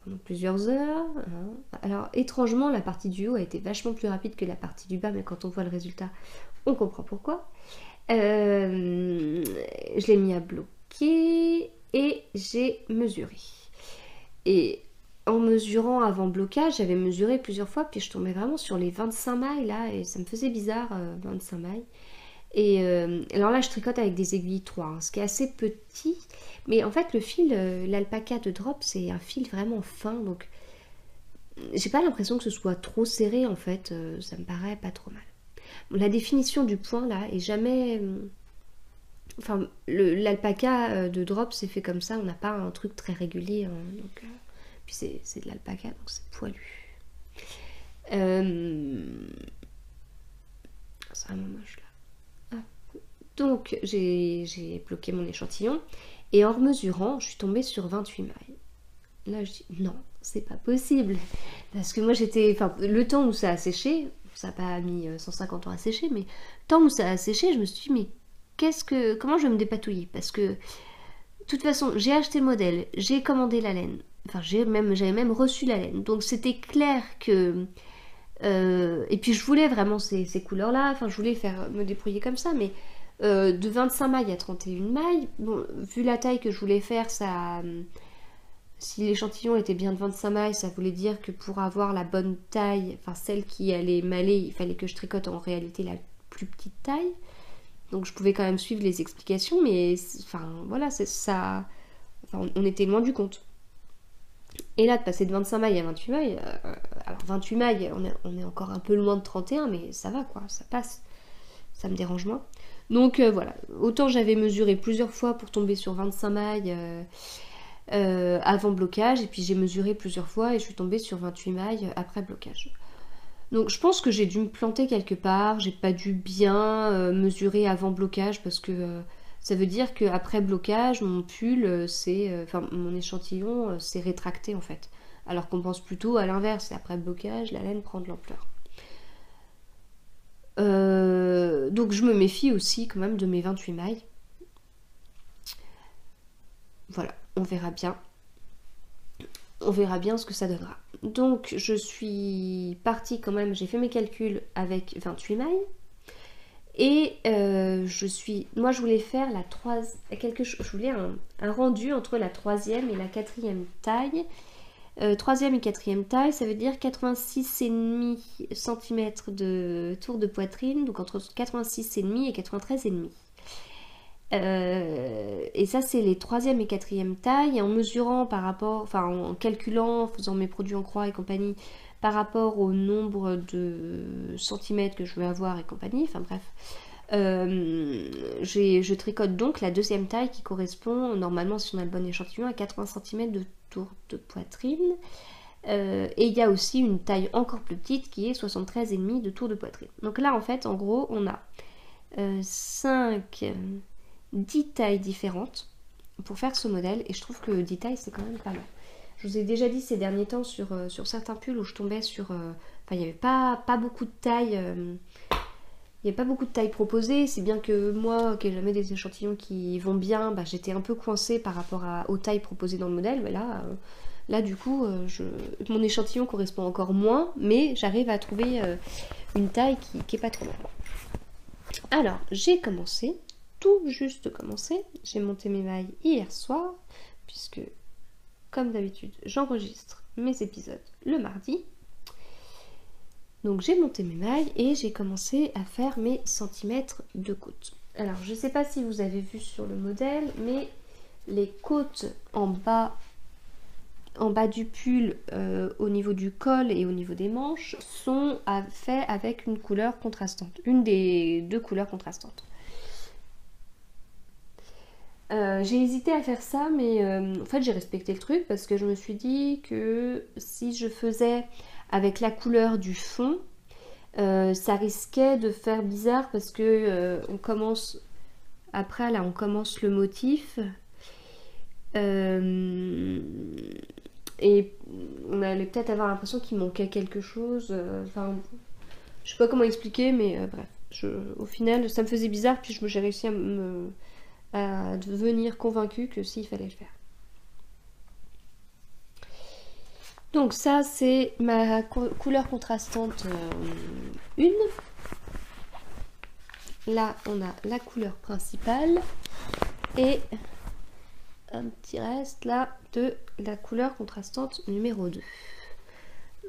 pendant plusieurs heures. Hein. Alors, étrangement, la partie du haut a été vachement plus rapide que la partie du bas, mais quand on voit le résultat, on comprend pourquoi. Je l'ai mis à bloquer et j'ai mesuré. Et en mesurant avant blocage, j'avais mesuré plusieurs fois, puis je tombais vraiment sur les 25 mailles là, et ça me faisait bizarre, 25 mailles. Et alors là, je tricote avec des aiguilles 3, hein, ce qui est assez petit. Mais en fait, le fil, l'alpaca de drop, c'est un fil vraiment fin, donc j'ai pas l'impression que ce soit trop serré en fait, ça me paraît pas trop mal. La définition du point là est jamais... Enfin, l'alpaca de drop c'est fait comme ça, on n'a pas un truc très régulier. Hein, donc, puis c'est de l'alpaca, donc c'est poilu. C'est vraiment moche là. Ah. Donc j'ai bloqué mon échantillon et en remesurant, je suis tombée sur 28 mailles. Là je dis non, c'est pas possible. Parce que moi j'étais... Enfin, le temps où ça a séché... Ça n'a pas mis 150 ans à sécher, mais tant où ça a séché, je me suis dit, mais comment je vais me dépatouiller? Parce que De toute façon, j'ai acheté le modèle, j'ai commandé la laine, enfin j'avais même reçu la laine, donc c'était clair que... et puis je voulais vraiment ces couleurs-là, enfin je voulais me débrouiller comme ça, mais de 25 mailles à 31 mailles, bon, vu la taille que je voulais faire, ça... Si l'échantillon était bien de 25 mailles, ça voulait dire que pour avoir la bonne taille, enfin celle qui allait m'aller, il fallait que je tricote en réalité la plus petite taille. Donc je pouvais quand même suivre les explications, mais enfin voilà, c'est ça. Enfin, on était loin du compte. Et là, de passer de 25 mailles à 28 mailles, alors 28 mailles, on est encore un peu loin de 31, mais ça va quoi, ça passe. Ça me dérange moins. Donc voilà, autant j'avais mesuré plusieurs fois pour tomber sur 25 mailles avant blocage, et puis j'ai mesuré plusieurs fois et je suis tombée sur 28 mailles après blocage. Donc je pense que j'ai dû me planter quelque part, j'ai pas dû bien mesurer avant blocage parce que ça veut dire qu'après blocage, mon pull, enfin mon échantillon s'est rétracté en fait. Alors qu'on pense plutôt à l'inverse, après blocage, la laine prend de l'ampleur. Donc je me méfie aussi quand même de mes 28 mailles. Voilà, on verra bien. On verra bien ce que ça donnera. Donc je suis partie quand même, j'ai fait mes calculs avec 28 mailles. Et moi je voulais faire je voulais un rendu entre la 3e et la 4e taille. 3e et 4e taille, ça veut dire 86,5 cm de tour de poitrine, donc entre 86,5 et 93,5. Et ça c'est les 3e et 4e tailles, et en mesurant par rapport, enfin en calculant, en faisant mes produits en croix et compagnie, par rapport au nombre de centimètres que je veux avoir et compagnie, enfin bref, je tricote donc la 2e taille qui correspond normalement, si on a le bon échantillon, à 80 cm de tour de poitrine. Et il y a aussi une taille encore plus petite qui est 73,5 de tour de poitrine. Donc là en fait en gros on a 10 tailles différentes pour faire ce modèle, et je trouve que 10 tailles c'est quand même pas mal. Je vous ai déjà dit ces derniers temps sur certains pulls où je tombais sur... Enfin il n'y avait pas beaucoup de tailles... il n'y avait pas beaucoup de tailles proposées, c'est bien que moi qui n'ai jamais des échantillons qui vont bien, bah, j'étais un peu coincée par rapport aux tailles proposées dans le modèle, mais là du coup mon échantillon correspond encore moins, mais j'arrive à trouver une taille qui est pas trop mal. Alors j'ai commencé, tout juste commencé, j'ai monté mes mailles hier soir, puisque comme d'habitude j'enregistre mes épisodes le mardi. Donc j'ai monté mes mailles et j'ai commencé à faire mes centimètres de côte. Alors je ne sais pas si vous avez vu sur le modèle, mais les côtes en bas du pull, au niveau du col et au niveau des manches, sont faits avec une couleur contrastante, une des deux couleurs contrastantes. J'ai hésité à faire ça, mais en fait j'ai respecté le truc parce que je me suis dit que si je faisais avec la couleur du fond, ça risquait de faire bizarre parce que on commence après là on commence le motif et on allait peut-être avoir l'impression qu'il manquait quelque chose, enfin je sais pas comment expliquer, mais bref, au final ça me faisait bizarre, puis j'ai réussi à devenir convaincue que s'il fallait le faire. Donc ça c'est ma couleur contrastante 1. Là on a la couleur principale et un petit reste là de la couleur contrastante numéro 2.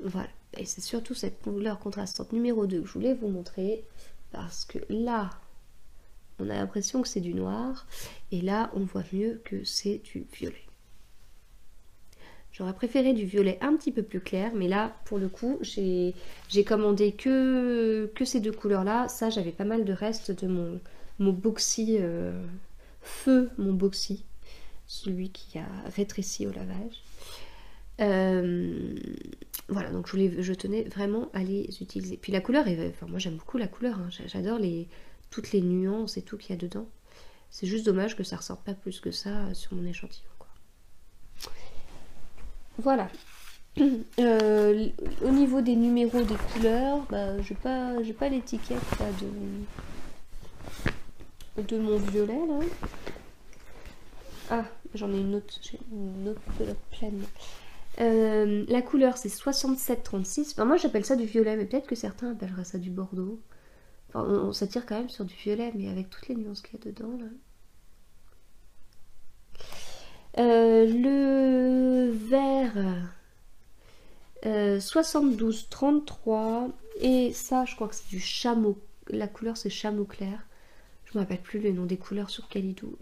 Voilà, et c'est surtout cette couleur contrastante numéro 2 que je voulais vous montrer, parce que là on a l'impression que c'est du noir et là on voit mieux que c'est du violet. J'aurais préféré du violet un petit peu plus clair, mais là, pour le coup, j'ai commandé que ces deux couleurs-là. Ça, j'avais pas mal de restes de mon boxy feu, mon boxy, celui qui a rétréci au lavage. Voilà, donc je tenais vraiment à les utiliser. Puis la couleur, enfin moi j'aime beaucoup la couleur, hein. J'adore toutes les nuances et tout qu'il y a dedans. C'est juste dommage que ça ressorte pas plus que ça sur mon échantillon. Voilà. Au niveau des numéros des couleurs, bah, j'ai pas l'étiquette de mon violet là. Ah, j'en ai une autre, j'ai une autre pelote pleine. La couleur c'est 67-36. Enfin, moi j'appelle ça du violet, mais peut-être que certains appelleraient ça du bordeaux. Enfin, on s'attire quand même sur du violet, mais avec toutes les nuances qu'il y a dedans là. Le vert 72-33. Et ça, je crois que c'est du chameau. La couleur c'est chameau clair. Je me rappelle plus le nom des couleurs sur Kalidou.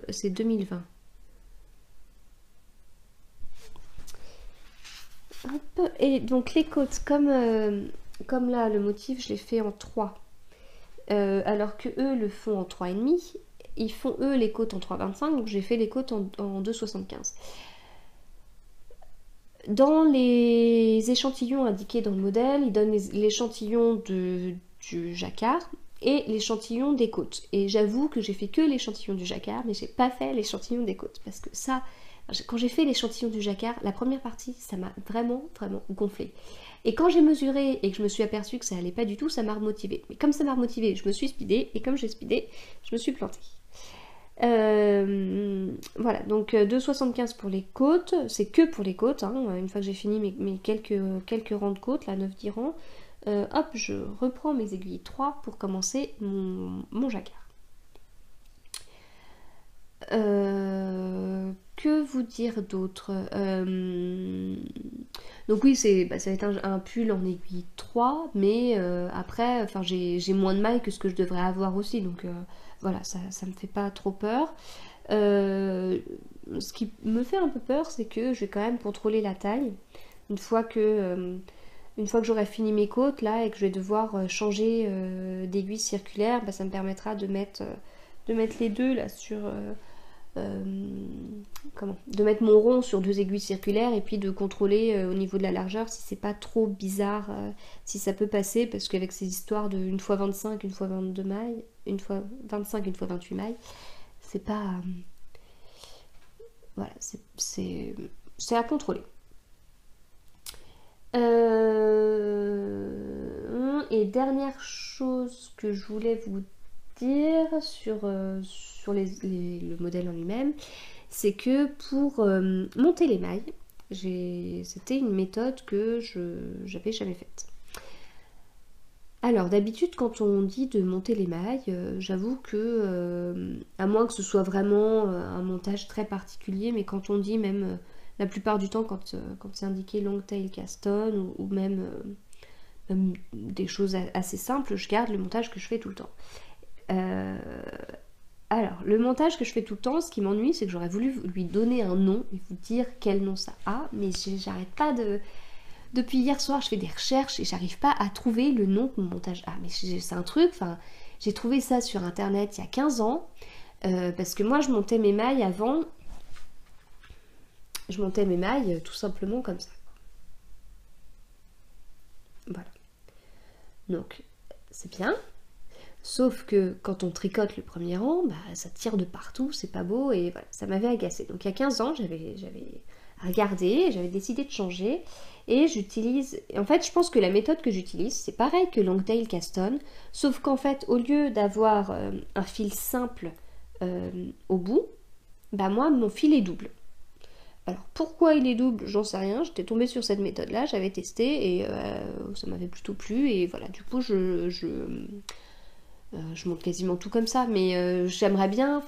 C'est 2020. Hop. Et donc les côtes, comme là, le motif, je l'ai fait en 3. Alors que eux le font en 3,5. Ils font eux les côtes en 3,25. Donc j'ai fait les côtes en 2,75. Dans les échantillons indiqués dans le modèle, ils donnent l'échantillon du jacquard et l'échantillon des côtes. Et j'avoue que j'ai fait que l'échantillon du jacquard, mais j'ai pas fait l'échantillon des côtes. Parce que ça, quand j'ai fait l'échantillon du jacquard, la première partie, ça m'a vraiment, vraiment gonflé. Et quand j'ai mesuré et que je me suis aperçue que ça allait pas du tout, ça m'a remotivée. Mais comme ça m'a remotivée, je me suis speedée, et comme j'ai speedé, je me suis plantée. Voilà, donc 2,75 pour les côtes, c'est que pour les côtes, hein. Une fois que j'ai fini mes quelques rangs de côtes, là 9-10 rangs, hop, je reprends mes aiguilles 3 pour commencer mon jacquard. Que vous dire d'autre? Donc oui, ça va être un pull en aiguille 3, mais après, j'ai moins de mailles que ce que je devrais avoir aussi, donc voilà, ça me fait pas trop peur. Ce qui me fait un peu peur, c'est que je vais quand même contrôler la taille. Une fois que, j'aurai fini mes côtes là et que je vais devoir changer d'aiguille circulaire, ça me permettra de mettre les deux là sur de mettre mon rond sur 2 aiguilles circulaires et puis de contrôler au niveau de la largeur si c'est pas trop bizarre, si ça peut passer, parce qu'avec ces histoires de 1 x 25, 1 x 22 mailles, 1 x 25, 1 x 28 mailles, c'est pas voilà, c'est à contrôler. Et dernière chose que je voulais vous dire sur le modèle en lui-même, c'est que pour monter les mailles, c'était une méthode que j'avais jamais faite. Alors d'habitude quand on dit de monter les mailles, j'avoue que à moins que ce soit vraiment un montage très particulier, mais quand on dit même la plupart du temps quand c'est indiqué long tail cast on ou même des choses assez simples, je garde le montage que je fais tout le temps. Alors, le montage que je fais tout le temps, ce qui m'ennuie, c'est que j'aurais voulu lui donner un nom et vous dire quel nom ça a, mais j'arrête pas de... Depuis hier soir, je fais des recherches et j'arrive pas à trouver le nom que mon montage a. Mais c'est un truc, j'ai trouvé ça sur internet il y a 15 ans, parce que moi je montais mes mailles avant, je montais mes mailles tout simplement comme ça. Voilà. Donc, c'est bien. Sauf que quand on tricote le premier rang, ça tire de partout, c'est pas beau, et voilà, ça m'avait agacé. Donc il y a 15 ans, j'avais regardé, j'avais décidé de changer, et j'utilise... En fait, je pense que la méthode que j'utilise, c'est pareil que Longtail Cast On, sauf qu'en fait, au lieu d'avoir un fil simple au bout, moi, mon fil est double. Alors pourquoi il est double, j'en sais rien, j'étais tombée sur cette méthode là, j'avais testé et ça m'avait plutôt plu, et voilà, du coup je monte quasiment tout comme ça, mais j'aimerais bien,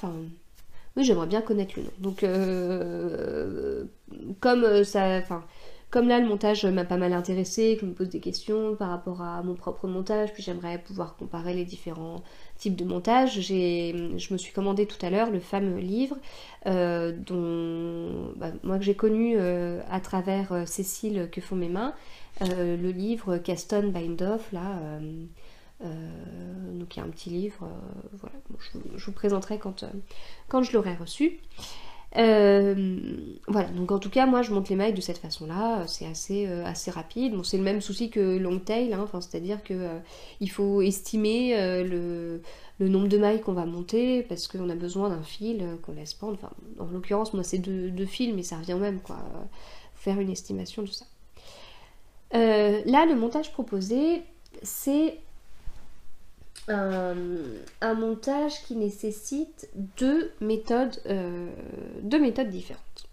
j'aimerais bien connaître le nom. Donc comme là le montage m'a pas mal intéressé, que je me pose des questions par rapport à mon propre montage, puis j'aimerais pouvoir comparer les différents types de montage, je me suis commandé tout à l'heure le fameux livre dont moi que j'ai connu à travers Cécile que font mes mains, le livre Cast On Bind Off là. Donc il y a un petit livre, voilà, je vous présenterai quand je l'aurai reçu. Voilà, donc en tout cas moi je monte les mailles de cette façon là, c'est assez rapide. Bon, c'est le même souci que Longtail, hein, c'est-à-dire que il faut estimer le nombre de mailles qu'on va monter, parce qu'on a besoin d'un fil qu'on laisse pendre. En l'occurrence moi c'est deux fils, mais ça revient au même quoi, faire une estimation de ça. Là le montage proposé, c'est un, un montage qui nécessite deux méthodes différentes.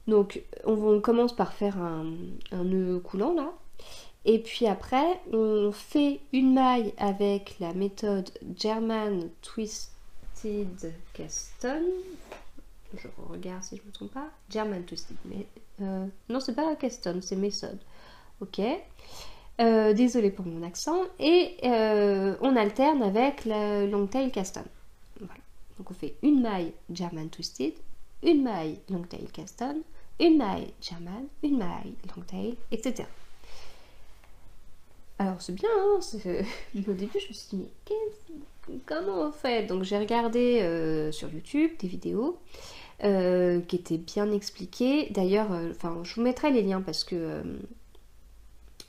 Donc on commence par faire un nœud coulant là, et puis après on fait une maille avec la méthode German Twisted Caston. Je regarde si je me trompe pas. German Twisted, mais non, c'est pas Caston, c'est méthode. Ok. Désolée pour mon accent. Et on alterne avec la Longtail Caston. Voilà. Donc on fait une maille German Twisted, une maille Longtail Caston, une maille German, une maille Longtail, etc. Alors c'est bien, hein, au début je me suis dit, mais comment on fait? Donc j'ai regardé sur YouTube des vidéos qui étaient bien expliquées. D'ailleurs, je vous mettrai les liens parce que...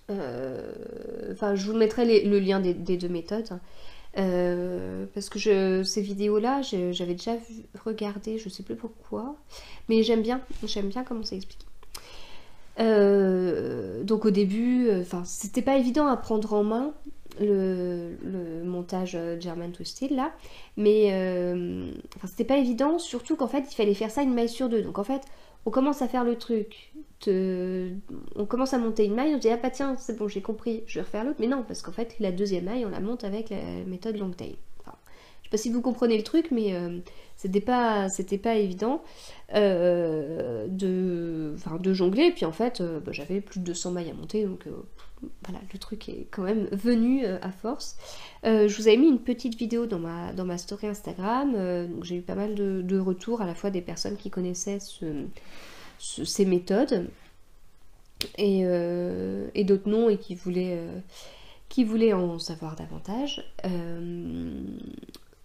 je vous mettrai le lien des deux méthodes. Parce que ces vidéos-là, j'avais déjà regardé, je sais plus pourquoi. Mais j'aime bien comment c'est expliqué. Donc au début, c'était pas évident à prendre en main le montage German Twisted là, mais c'était pas évident, surtout qu'en fait il fallait faire ça une maille sur deux. Donc en fait, on commence à faire le truc, on commence à monter une maille, on se dit ah bah tiens c'est bon j'ai compris, je vais refaire l'autre, mais non parce qu'en fait la deuxième maille on la monte avec la méthode Longtail. Je sais pas si vous comprenez le truc, mais c'était pas évident de jongler. Et puis en fait, j'avais plus de 200 mailles à monter, donc voilà, le truc est quand même venu à force. Je vous avais mis une petite vidéo dans ma story Instagram, donc j'ai eu pas mal de retours, à la fois des personnes qui connaissaient ces méthodes, et d'autres non, et qui voulaient en savoir davantage.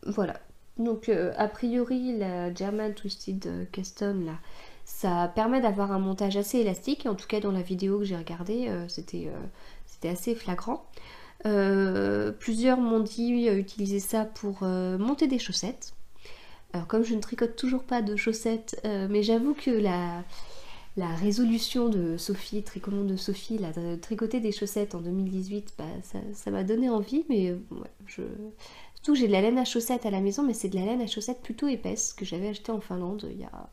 Voilà. Donc a priori la German Twisted Caston là, ça permet d'avoir un montage assez élastique. En tout cas dans la vidéo que j'ai regardée, c'était assez flagrant. Plusieurs m'ont dit utiliser ça pour monter des chaussettes. Alors comme je ne tricote toujours pas de chaussettes, mais j'avoue que la résolution de Sophie, Tricomonde de Sophie, là, de tricoter des chaussettes en 2018, ça m'a donné envie, mais ouais, surtout j'ai de la laine à chaussettes à la maison, mais c'est de la laine à chaussettes plutôt épaisse que j'avais acheté en Finlande il y a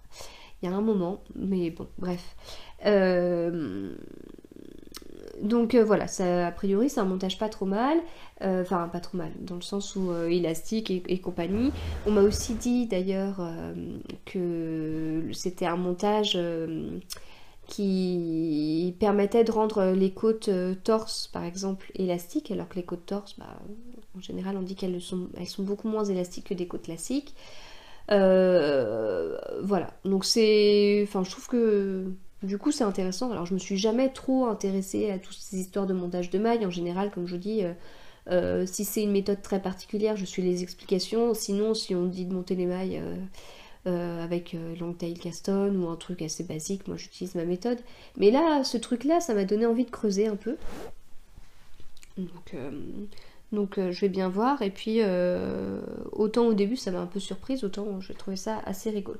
un moment, mais bon, bref. Donc voilà, ça, a priori c'est un montage pas trop mal, pas trop mal, dans le sens où élastique et compagnie. On m'a aussi dit d'ailleurs que c'était un montage qui permettait de rendre les côtes torse par exemple élastiques, alors que les côtes torse, en général on dit qu'elles sont beaucoup moins élastiques que des côtes classiques. Voilà, donc je trouve que du coup c'est intéressant. Alors je me suis jamais trop intéressée à toutes ces histoires de montage de mailles. En général, comme je vous dis, si c'est une méthode très particulière, je suis les explications. Sinon, si on dit de monter les mailles avec Longtail Caston ou un truc assez basique, moi j'utilise ma méthode. Mais là, ce truc là, ça m'a donné envie de creuser un peu. Donc je vais bien voir. Et puis autant au début ça m'a un peu surprise, autant j'ai trouvé ça assez rigolo.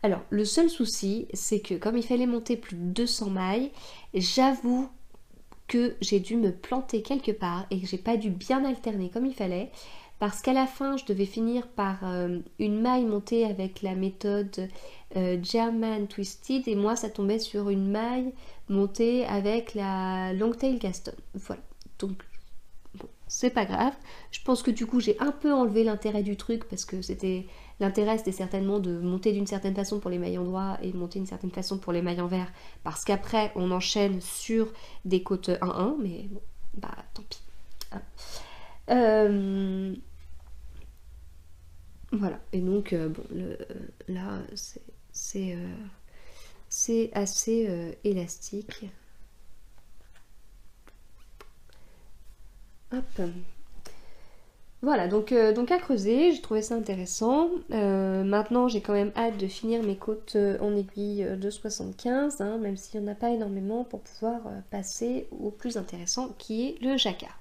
Alors le seul souci c'est que comme il fallait monter plus de 200 mailles, j'avoue que j'ai dû me planter quelque part et que j'ai pas dû bien alterner comme il fallait, parce qu'à la fin je devais finir par une maille montée avec la méthode German Twisted, et moi ça tombait sur une maille montée avec la Longtail Caston. Voilà, donc bon, c'est pas grave. Je pense que du coup j'ai un peu enlevé l'intérêt du truc, parce que l'intérêt c'était certainement de monter d'une certaine façon pour les mailles endroit et de monter d'une certaine façon pour les mailles envers, parce qu'après on enchaîne sur des côtes 1-1, mais bon, tant pis. Hein. Voilà, et donc là c'est assez élastique. Hop. Voilà, donc à creuser, j'ai trouvé ça intéressant. Maintenant, j'ai quand même hâte de finir mes côtes en aiguille de 75, hein, même s'il n'y en a pas énormément, pour pouvoir passer au plus intéressant qui est le jacquard.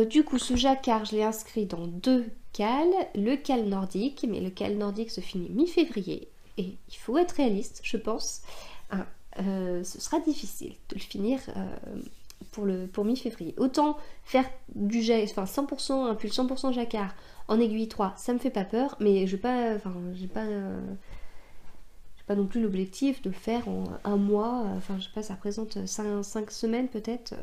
Du coup, ce jacquard, je l'ai inscrit dans 2 cales. Le cal nordique, mais le cal nordique se finit mi-février, et il faut être réaliste, je pense. Ce sera difficile de le finir pour mi-février. Autant faire du jet, enfin 100%, un pull 100% jacquard en aiguille 3, ça me fait pas peur, mais j'ai pas non plus l'objectif de le faire en un mois, enfin je sais pas, ça représente 5 semaines peut-être.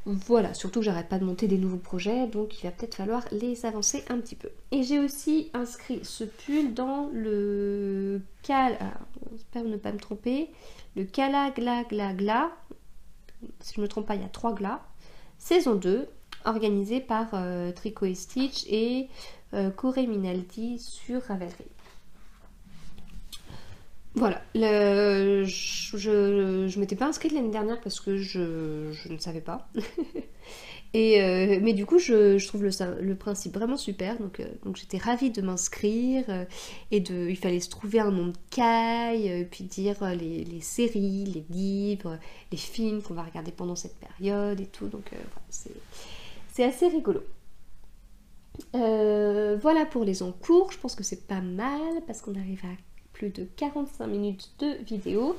Voilà, surtout que j'arrête pas de monter des nouveaux projets, donc il va peut-être falloir les avancer un petit peu. Et j'ai aussi inscrit ce pull dans le j'espère ne pas me tromper, le Cala Gla Gla Gla, si je me trompe pas, il y a 3 glas, saison 2, organisé par Tricot et Stitch et Corey Minaldi sur Ravelry. Voilà, je m'étais pas inscrite l'année dernière parce que je ne savais pas. Mais du coup, je trouve le principe vraiment super. Donc j'étais ravie de m'inscrire. Il fallait se trouver un nom de caille, puis dire les séries, les livres, les films qu'on va regarder pendant cette période et tout. Donc voilà, c'est assez rigolo. Voilà pour les encours. Je pense que c'est pas mal parce qu'on arrive à plus de 45 minutes de vidéo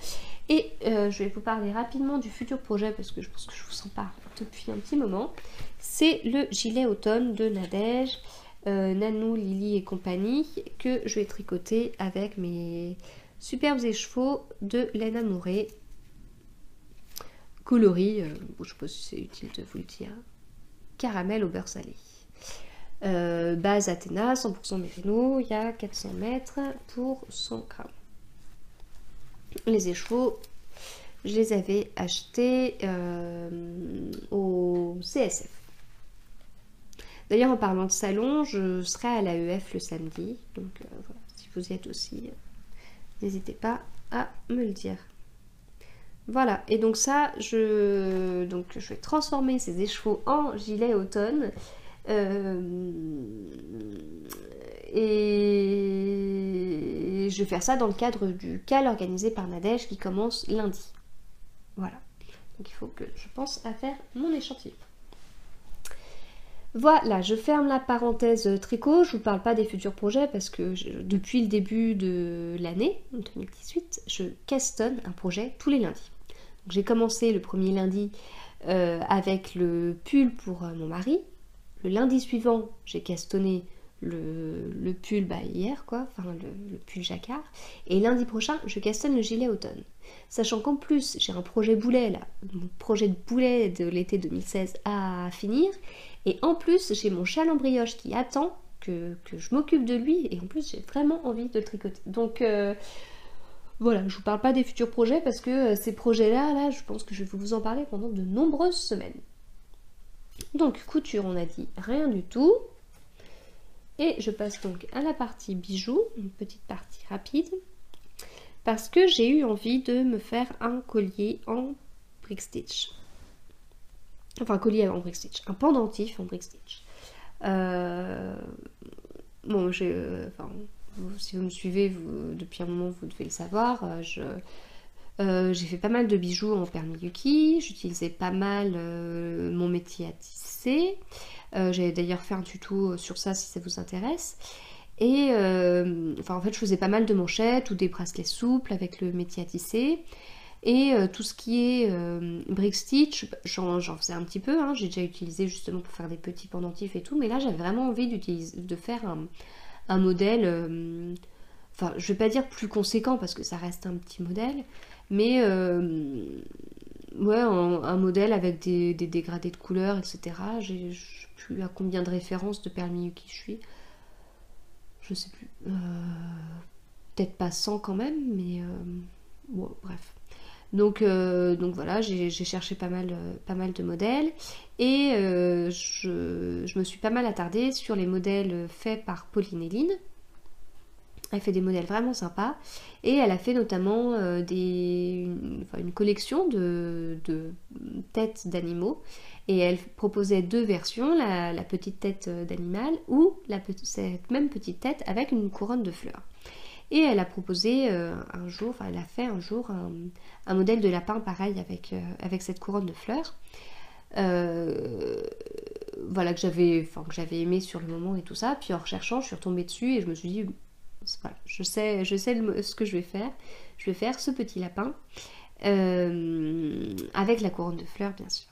et je vais vous parler rapidement du futur projet parce que je pense que je vous en parle depuis un petit moment. C'est le gilet automne de Nadège, Nanou, Lily et compagnie que je vais tricoter avec mes superbes écheveaux de laine amourée coloris, je sais pas si c'est utile de vous le dire, caramel au beurre salé. Base Athéna, 100% mérino, il y a 400 mètres pour 100 grammes. Les écheveaux, je les avais achetés au CSF. D'ailleurs, en parlant de salon, je serai à l'AEF le samedi, donc voilà, si vous y êtes aussi, n'hésitez pas à me le dire. Voilà, et donc ça, je vais transformer ces écheveaux en gilet automne. Et je vais faire ça dans le cadre du CAL organisé par Nadège qui commence lundi. Voilà. Donc il faut que je pense à faire mon échantillon. Voilà, je ferme la parenthèse tricot. Je ne vous parle pas des futurs projets parce que depuis le début de l'année 2018, je castonne un projet tous les lundis. J'ai commencé le premier lundi avec le pull pour mon mari. Le lundi suivant, j'ai castonné le pull hier, le pull jacquard. Et lundi prochain, je castonne le gilet automne. Sachant qu'en plus, j'ai un projet boulet, là, mon projet de boulet de l'été 2016 à finir. Et en plus, j'ai mon châle en brioche qui attend que je m'occupe de lui. Et en plus, j'ai vraiment envie de le tricoter. Donc voilà, je vous parle pas des futurs projets parce que ces projets-là, je pense que je vais vous en parler pendant de nombreuses semaines. Donc couture, on a dit rien du tout. Et je passe donc à la partie bijoux, une petite partie rapide. Parce que j'ai eu envie de me faire un collier en brick stitch. Enfin, un collier en brick stitch, un pendentif en brick stitch. Bon, si vous me suivez depuis un moment, vous devez le savoir. J'ai fait pas mal de bijoux en permiyuki, j'utilisais pas mal mon métier à tisser. J'avais d'ailleurs fait un tuto sur ça si ça vous intéresse. Et en fait, je faisais pas mal de manchettes ou des bracelets souples avec le métier à tisser. Et tout ce qui est brick stitch, j'en faisais un petit peu. J'ai déjà utilisé justement pour faire des petits pendentifs et tout. Mais là, j'avais vraiment envie de faire un modèle. Je vais pas dire plus conséquent parce que ça reste un petit modèle. Mais ouais, un modèle avec des dégradés de couleurs, etc. Je sais plus à combien de références de permiyuki je suis. Je sais plus. Peut-être pas 100 quand même, mais bon, bref. Donc voilà, j'ai cherché pas mal de modèles et je me suis pas mal attardée sur les modèles faits par Pauline Héline. Elle fait des modèles vraiment sympas et elle a fait notamment une collection de têtes d'animaux et elle proposait 2 versions, la petite tête d'animal ou cette même petite tête avec une couronne de fleurs. Et elle a proposé elle a fait un jour un modèle de lapin pareil avec cette couronne de fleurs. Voilà, que j'avais aimé sur le moment et tout ça. Puis en recherchant, je suis retombée dessus et je me suis dit, voilà, je sais ce que je vais faire. Je vais faire ce petit lapin avec la couronne de fleurs bien sûr.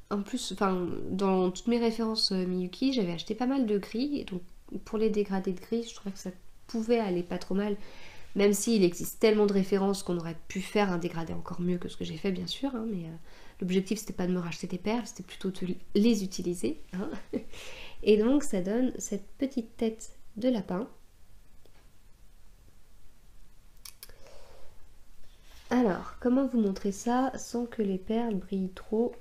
En plus, enfin, dans toutes mes références Miyuki, j'avais acheté pas mal de gris, et donc pour les dégradés de gris, je trouvais que ça pouvait aller pas trop mal, même s'il existe tellement de références qu'on aurait pu faire un dégradé encore mieux que ce que j'ai fait, bien sûr, hein, mais l'objectif c'était pas de me racheter des perles, c'était plutôt de les utiliser. Hein. Et donc ça donne cette petite tête de lapin. Alors, comment vous montrer ça sans que les perles brillent trop ?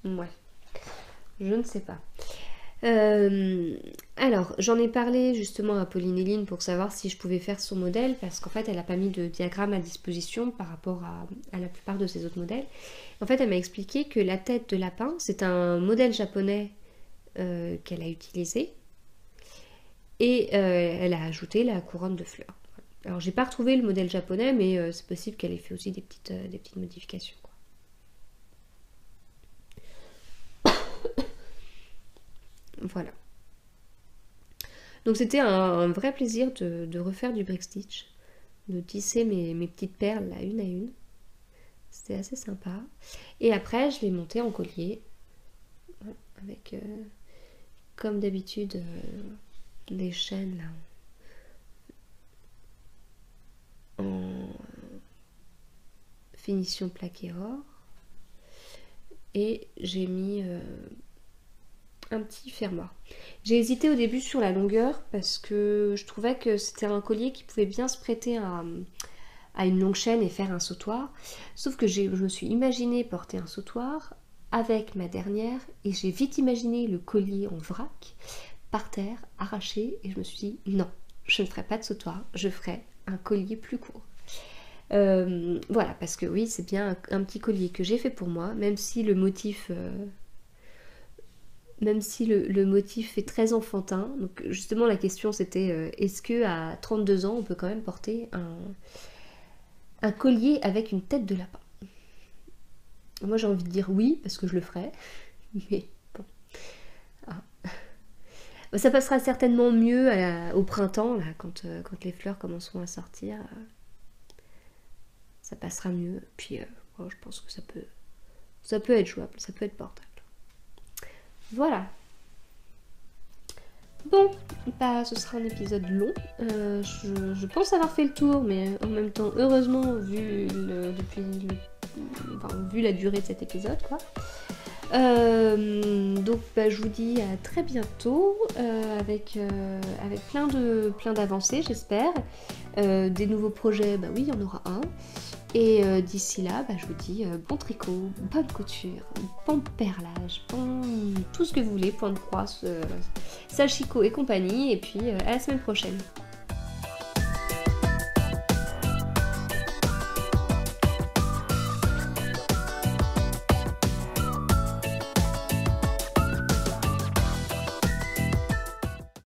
Ouais, je ne sais pas. Alors, j'en ai parlé justement à Pauline Héline pour savoir si je pouvais faire son modèle, parce qu'en fait, elle n'a pas mis de diagramme à disposition par rapport à la plupart de ses autres modèles. En fait, elle m'a expliqué que la tête de lapin, c'est un modèle japonais qu'elle a utilisé, et elle a ajouté la couronne de fleurs. Alors, j'ai pas retrouvé le modèle japonais, mais c'est possible qu'elle ait fait aussi des petites modifications. Voilà. Donc c'était un vrai plaisir de refaire du brick stitch, de tisser mes petites perles là, une à une. C'était assez sympa. Et après, je l'ai monté en collier, avec, comme d'habitude, des chaînes là, en finition plaqué or. Et j'ai mis un petit fermoir. J'ai hésité au début sur la longueur parce que je trouvais que c'était un collier qui pouvait bien se prêter à une longue chaîne et faire un sautoir. Sauf que je me suis imaginé porter un sautoir avec ma dernière et j'ai vite imaginé le collier en vrac, par terre, arraché, et je me suis dit non, je ne ferai pas de sautoir, je ferai un collier plus court. Voilà, parce que oui, c'est bien un petit collier que j'ai fait pour moi, même si le motif... même si le motif est très enfantin. Donc justement la question c'était est-ce que à 32 ans on peut quand même porter un collier avec une tête de lapin? Moi j'ai envie de dire oui parce que je le ferai, mais bon. Ah. Ça passera certainement mieux au printemps là, quand les fleurs commenceront à sortir. Ça passera mieux. Puis je pense que ça peut être jouable, ça peut être portable. Voilà. Bon, bah ce sera un épisode long. Je pense avoir fait le tour, mais en même temps, heureusement, vu la durée de cet épisode, quoi. Donc bah, je vous dis à très bientôt avec plein d'avancées, j'espère. Des nouveaux projets, bah oui, il y en aura un. Et d'ici là, bah, je vous dis bon tricot, bonne couture, bon perlage, bon tout ce que vous voulez, point de croix, sashiko et compagnie. Et puis à la semaine prochaine.